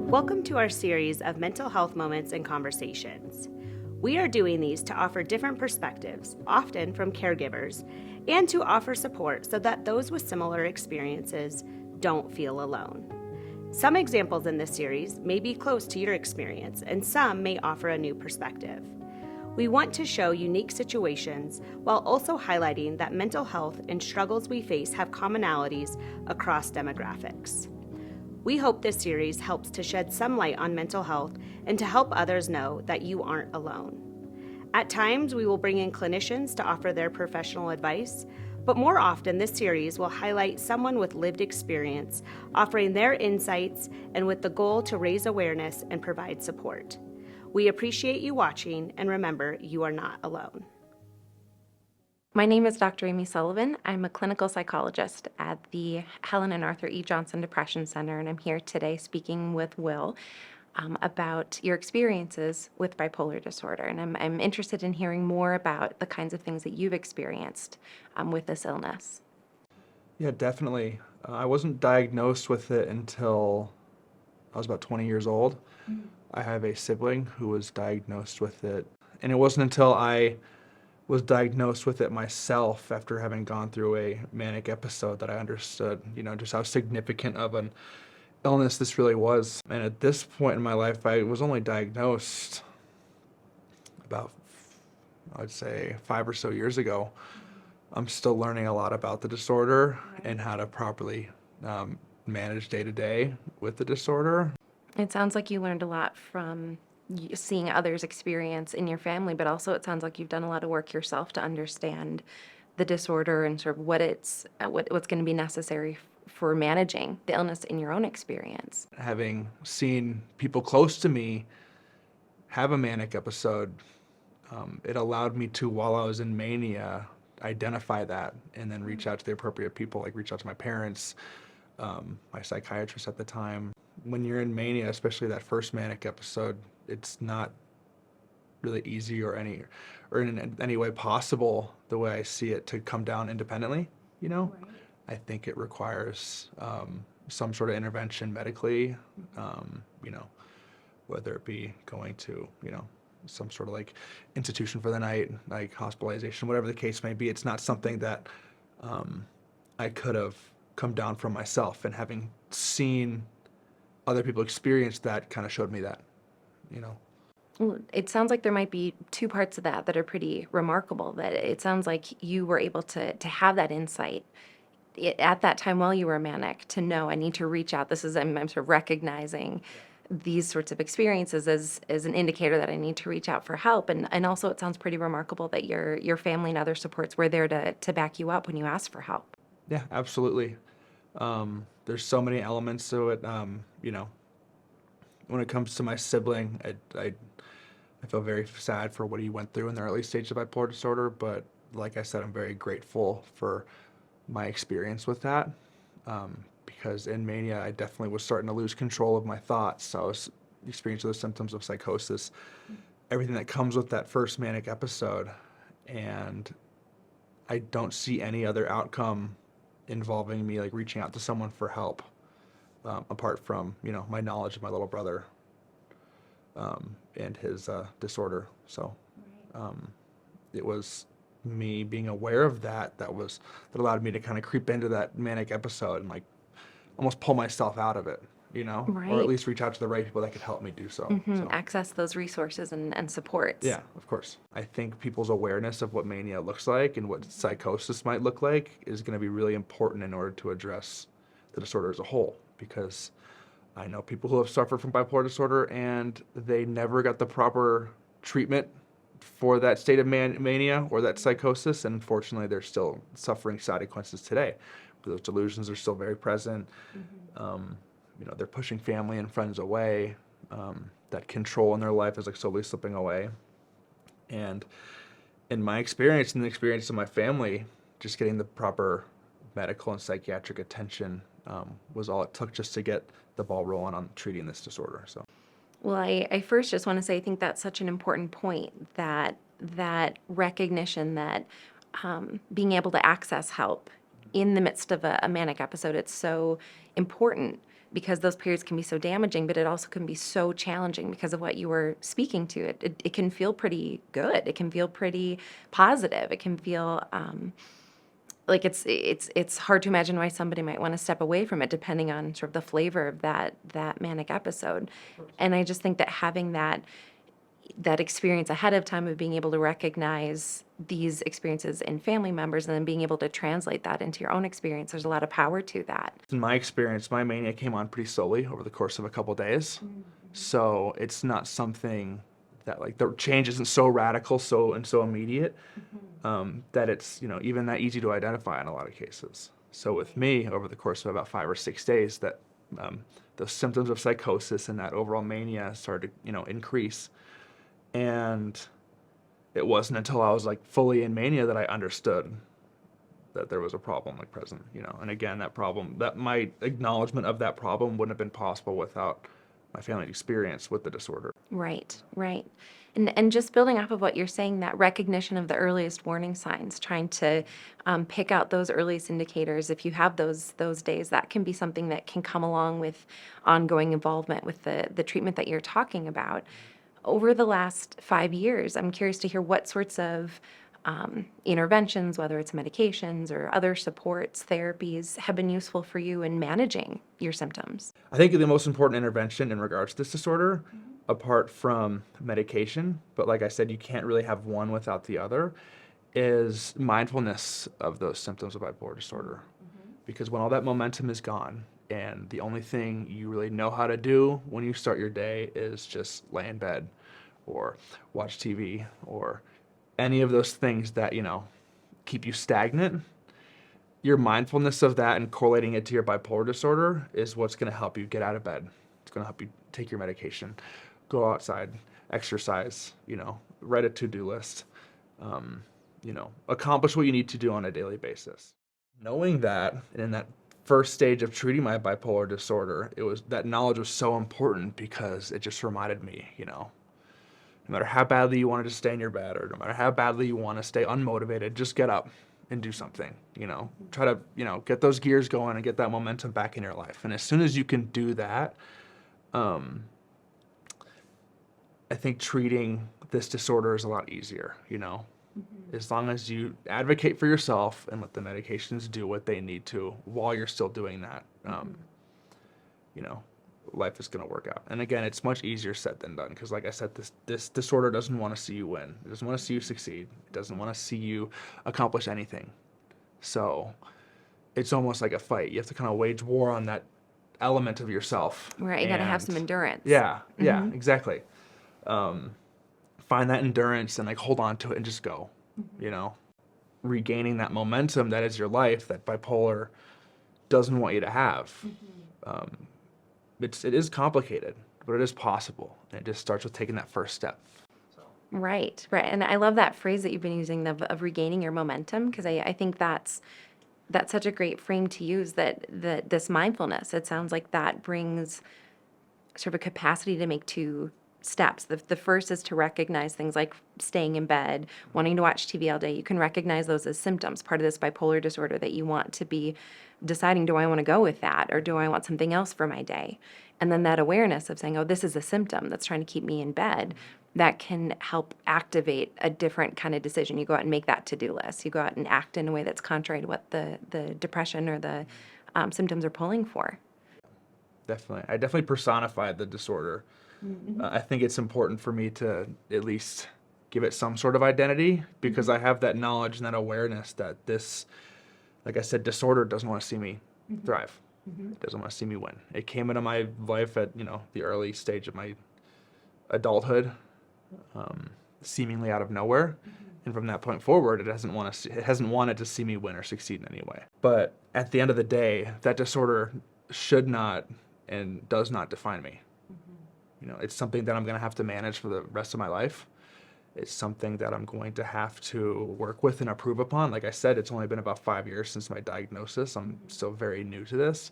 Welcome to our series of mental health moments and conversations. We are doing these to offer different perspectives, often from caregivers, and to offer support so that those with similar experiences don't feel alone. Some examples in this series may be close to your experience, and some may offer a new perspective. We want to show unique situations while also highlighting that mental health and struggles we face have commonalities across demographics. We hope this series helps to shed some light on mental health and to help others know that you aren't alone. At times, we will bring in clinicians to offer their professional advice, but more often, this series will highlight someone with lived experience, offering their insights and with the goal to raise awareness and provide support. We appreciate you watching, and remember, you are not alone. My name is Dr. Amy Sullivan. I'm a clinical psychologist at the Helen and Arthur E. Johnson Depression Center, and I'm here today speaking with Will about your experiences with bipolar disorder. And I'm interested in hearing more about the kinds of things that you've experienced with this illness. Yeah, definitely. I wasn't diagnosed with it until I was about 20 years old. I have a sibling who was diagnosed with it, and it wasn't until I was diagnosed with it myself after having gone through a manic episode that I understood, just how significant of an illness this really was. And at this point in my life, I was only diagnosed about, I would say, 5 or so years ago. I'm still learning a lot about the disorder and how to properly manage day to day with the disorder. It sounds like you learned a lot from seeing others experience in your family, but also it sounds like you've done a lot of work yourself to understand the disorder and sort of what's going to be necessary for managing the illness in your own experience. Having seen people close to me have a manic episode, it allowed me to, while I was in mania, identify that and then reach out to the appropriate people, like reach out to my parents, my psychiatrist at the time. When you're in mania, especially that first manic episode, it's not really easy or in any way possible, the way I see it, to come down independently, Right. I think it requires some sort of intervention medically, whether it be going to, some sort of like institution for the night, like hospitalization, whatever the case may be. It's not something that I could have come down from myself, and having seen other people experience that kind of showed me that, Well, it sounds like there might be two parts of that are pretty remarkable. That it sounds like you were able to have that insight at that time while you were manic, to know I need to reach out. I'm sort of recognizing these sorts of experiences as an indicator that I need to reach out for help. And also it sounds pretty remarkable that your family and other supports were there to back you up when you asked for help. Yeah, absolutely. There's so many elements to it. When it comes to my sibling, I feel very sad for what he went through in the early stage of bipolar disorder, but like I said, I'm very grateful for my experience with that, because in mania, I definitely was starting to lose control of my thoughts. So I was experiencing those symptoms of psychosis, everything that comes with that first manic episode, and I don't see any other outcome involving me like reaching out to someone for help, apart from my knowledge of my little brother and his disorder. So it was me being aware of that allowed me to kind of creep into that manic episode and like almost pull myself out of it, Right. or at least reach out to the right people that could help me do so. So. Access those resources and supports. Yeah, of course. I think people's awareness of what mania looks like and what psychosis might look like is going to be really important in order to address the disorder as a whole, because I know people who have suffered from bipolar disorder and they never got the proper treatment for that state of mania or that psychosis, and unfortunately they're still suffering side consequences today. Those delusions are still very present. They're pushing family and friends away. That control in their life is like slowly slipping away. And in my experience and the experience of my family, just getting the proper medical and psychiatric attention was all it took just to get the ball rolling on treating this disorder. So. Well, I first just want to say I think that's such an important point, that recognition that being able to access help in the midst of a manic episode, it's so important because those periods can be so damaging, but it also can be so challenging because of what you were speaking to. It can feel pretty good. It can feel pretty positive. It can feel like it's hard to imagine why somebody might want to step away from it, depending on sort of the flavor of that manic episode. And I just think that having that experience ahead of time of being able to recognize these experiences in family members and then being able to translate that into your own experience, there's a lot of power to that. In my experience, my mania came on pretty slowly over the course of a couple days. So it's not something that, like, the change isn't so radical, so immediate, that it's, even that easy to identify in a lot of cases. So with me, over the course of about 5 or 6 days, that the symptoms of psychosis and that overall mania started to, increase. And it wasn't until I was like fully in mania that I understood that there was a problem like present, And again, that my acknowledgement of that problem wouldn't have been possible without my family experience with the disorder. Right, right. And just building off of what you're saying, that recognition of the earliest warning signs, trying to pick out those earliest indicators. If you have those days, that can be something that can come along with ongoing involvement with the treatment that you're talking about. Over the last 5 years, I'm curious to hear what sorts of interventions, whether it's medications or other supports, therapies, have been useful for you in managing your symptoms. I think the most important intervention in regards to this disorder, apart from medication, but like I said, you can't really have one without the other, is mindfulness of those symptoms of bipolar disorder. Because when all that momentum is gone, and the only thing you really know how to do when you start your day is just lay in bed or watch TV or any of those things that, keep you stagnant, your mindfulness of that and correlating it to your bipolar disorder is what's going to help you get out of bed. It's going to help you take your medication, go outside, exercise, write a to-do list, accomplish what you need to do on a daily basis. Knowing that, and in that first stage of treating my bipolar disorder, that knowledge was so important because it just reminded me, no matter how badly you wanted to stay in your bed or no matter how badly you want to stay unmotivated, just get up and do something, try to, get those gears going and get that momentum back in your life. And as soon as you can do that, I think treating this disorder is a lot easier, as long as you advocate for yourself and let the medications do what they need to while you're still doing that, life is going to work out. And again, it's much easier said than done because, like I said, this disorder doesn't want to see you win. It doesn't want to see you succeed. It doesn't want to see you accomplish anything. So it's almost like a fight. You have to kind of wage war on that element of yourself. Right, you got to have some endurance. Yeah, exactly. Find that endurance and hold on to it and just go, regaining that momentum that is your life that bipolar doesn't want you to have. It is complicated, but it is possible. And it just starts with taking that first step. Right. And I love that phrase that you've been using of regaining your momentum, because I think that's such a great frame to use, that this mindfulness, it sounds like that brings sort of a capacity to make two steps. The first is to recognize things like staying in bed, wanting to watch TV all day. You can recognize those as symptoms, part of this bipolar disorder, that you want to be deciding, do I want to go with that or do I want something else for my day? And then that awareness of saying, oh, this is a symptom that's trying to keep me in bed, that can help activate a different kind of decision. You go out and make that to-do list. You go out and act in a way that's contrary to what the depression or the symptoms are pulling for. Definitely. I definitely personified the disorder. I think it's important for me to at least give it some sort of identity because I have that knowledge and that awareness that this, like I said, disorder doesn't want to see me thrive. It doesn't want to see me win. It came into my life at, the early stage of my adulthood, seemingly out of nowhere. And from that point forward, it hasn't wanted to see me win or succeed in any way. But at the end of the day, that disorder should not and does not define me. It's something that I'm going to have to manage for the rest of my life. It's something that I'm going to have to work with and improve upon. Like I said, it's only been about 5 years since my diagnosis. I'm still very new to this.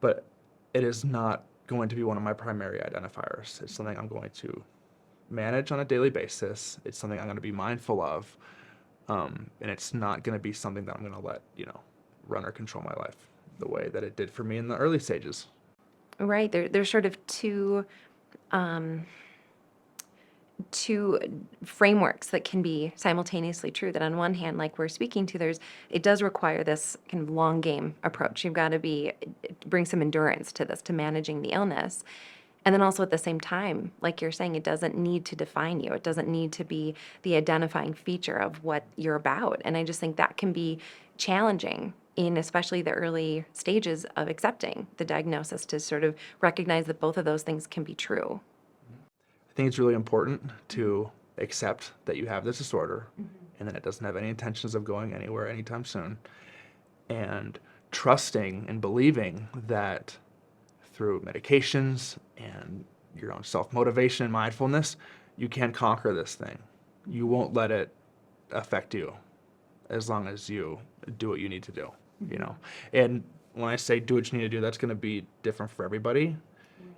But it is not going to be one of my primary identifiers. It's something I'm going to manage on a daily basis. It's something I'm going to be mindful of. And it's not going to be something that I'm going to let, run or control my life the way that it did for me in the early stages. Right. There's sort of um, two frameworks that can be simultaneously true. That on one hand, like we're speaking to, it does require this kind of long game approach. You've got to bring some endurance to this, to managing the illness. And then also at the same time, like you're saying, it doesn't need to define you. It doesn't need to be the identifying feature of what you're about. And I just think that can be challenging in especially the early stages of accepting the diagnosis, to sort of recognize that both of those things can be true. I think it's really important to accept that you have this disorder and that it doesn't have any intentions of going anywhere anytime soon, and trusting and believing that through medications and your own self-motivation and mindfulness, you can conquer this thing. You won't let it affect you as long as you do what you need to do, you know? And when I say do what you need to do, that's going to be different for everybody.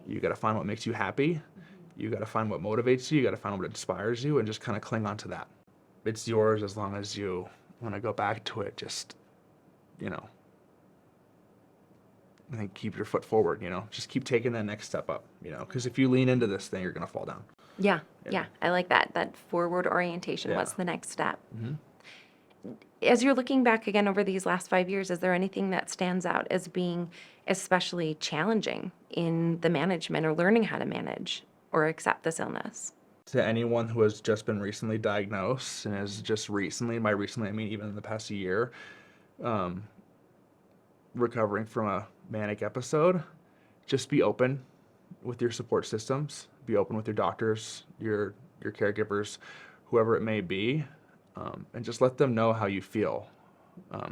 You got to find what makes you happy. You got to find what motivates you. You got to find what inspires you, and just kind of cling on to that. It's yours as long as you want to go back to it. Just, you know, I think keep your foot forward, you know, just keep taking that next step up, you know, because if you lean into this thing, you're going to fall down. Yeah, yeah, I like that forward orientation. Yeah. What's the next step? Mm-hmm. As you're looking back again over these last 5 years, is there anything that stands out as being especially challenging in the management or learning how to manage or accept this illness? To anyone who has just been recently diagnosed, and is just recently, by recently I mean even in the past year, recovering from a manic episode, just be open with your support systems, be open with your doctors, your caregivers, whoever it may be, and just let them know how you feel.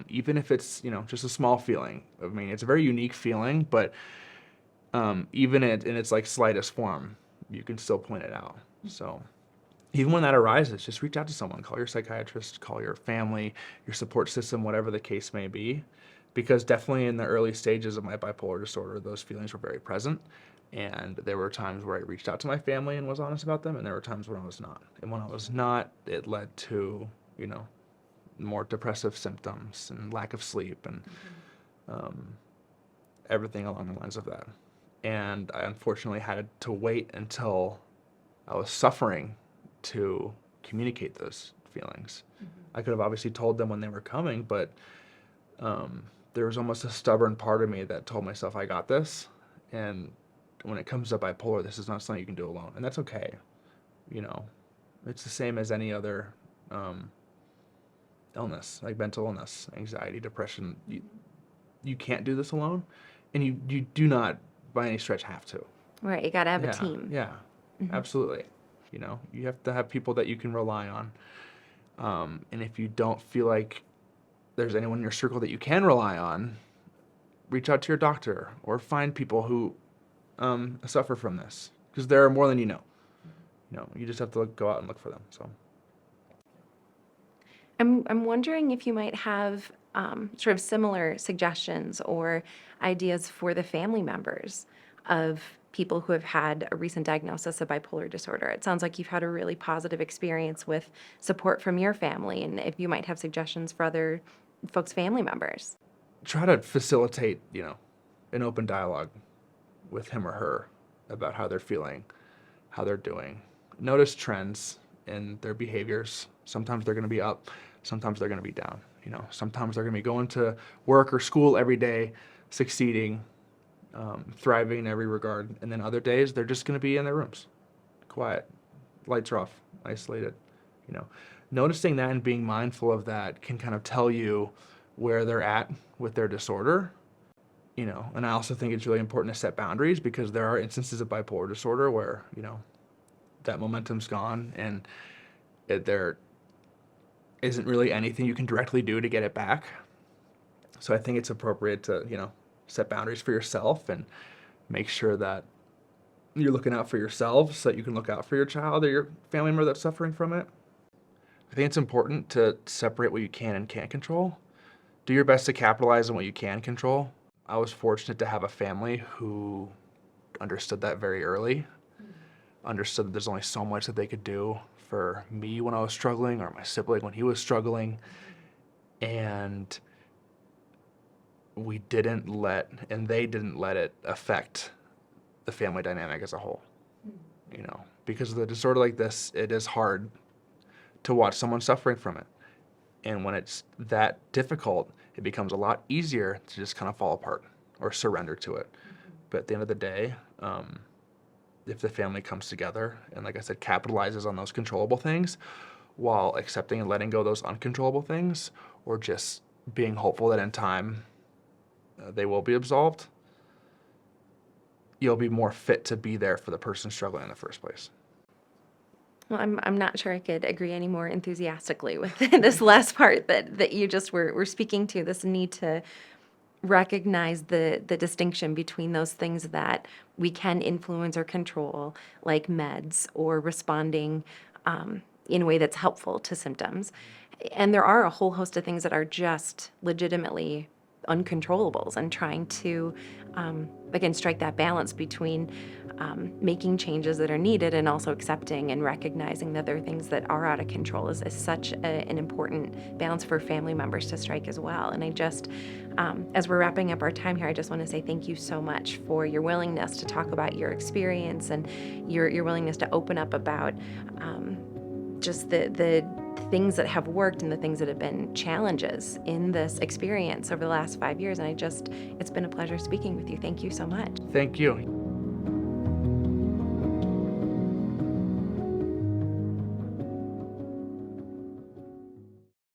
Even if it's, you know, just a small feeling. I mean, it's a very unique feeling, but even in its like slightest form, you can still point it out. So even when that arises, just reach out to someone, call your psychiatrist, call your family, your support system, whatever the case may be. Because definitely in the early stages of my bipolar disorder, those feelings were very present. And there were times where I reached out to my family and was honest about them, and there were times when I was not. And when I was not, it led to, you know, more depressive symptoms and lack of sleep and everything along the lines of that. And I unfortunately had to wait until I was suffering to communicate those feelings. I could have obviously told them when they were coming, but there was almost a stubborn part of me that told myself, I got this. And when it comes to bipolar, this is not something you can do alone. And that's okay. You know, it's the same as any other illness, like mental illness, anxiety, depression. You can't do this alone. And you do not, by any stretch, have to. Right, you got to have Yeah, a team. yeah, absolutely. You know, you have to have people that you can rely on. And if you don't feel like there's anyone in your circle that you can rely on, reach out to your doctor or find people who suffer from this, because there are more than you know. You know, you just have to go out and look for them. So I'm wondering if you might have sort of similar suggestions or ideas for the family members of people who have had a recent diagnosis of bipolar disorder. It sounds like you've had a really positive experience with support from your family, and if you might have suggestions for other folks' family members. try to facilitate, you know, an open dialogue with him or her about how they're feeling, how they're doing. Notice trends in their behaviors. Sometimes they're going to be up, sometimes they're going to be down. You know, sometimes they're going to be going to work or school every day, succeeding, thriving in every regard, and then other days they're just going to be in their rooms, quiet, lights are off, isolated. You know, noticing that and being mindful of that can kind of tell you where they're at with their disorder. You know, and I also think it's really important to set boundaries, because there are instances of bipolar disorder where, you know, that momentum's gone and there isn't really anything you can directly do to get it back. So I think it's appropriate to, you know, set boundaries for yourself and make sure that you're looking out for yourself so that you can look out for your child or your family member that's suffering from it. I think it's important to separate what you can and can't control. Do your best to capitalize on what you can control. I was fortunate to have a family who understood that very early, understood that there's only so much that they could do for me when I was struggling, or my sibling when he was struggling. And they didn't let it affect the family dynamic as a whole. You know, because of the disorder like this, it is hard to watch someone suffering from it. And when it's that difficult, it becomes a lot easier to just kind of fall apart or surrender to it. But at the end of the day, if the family comes together and, like I said, capitalizes on those controllable things while accepting and letting go of those uncontrollable things, or just being hopeful that in time they will be absolved, you'll be more fit to be there for the person struggling in the first place. Well, I'm not sure I could agree any more enthusiastically with this last part that you just were speaking to, this need to recognize the distinction between those things that we can influence or control, like meds or responding in a way that's helpful to symptoms. And there are a whole host of things that are just legitimately uncontrollables, and trying to, again, strike that balance between making changes that are needed and also accepting and recognizing that there are things that are out of control is such an important balance for family members to strike as well. And I just, as we're wrapping up our time here, I just want to say thank you so much for your willingness to talk about your experience and your willingness to open up about just the things that have worked and the things that have been challenges in this experience over the last 5 years. And it's been a pleasure speaking with you. Thank you so much. Thank you.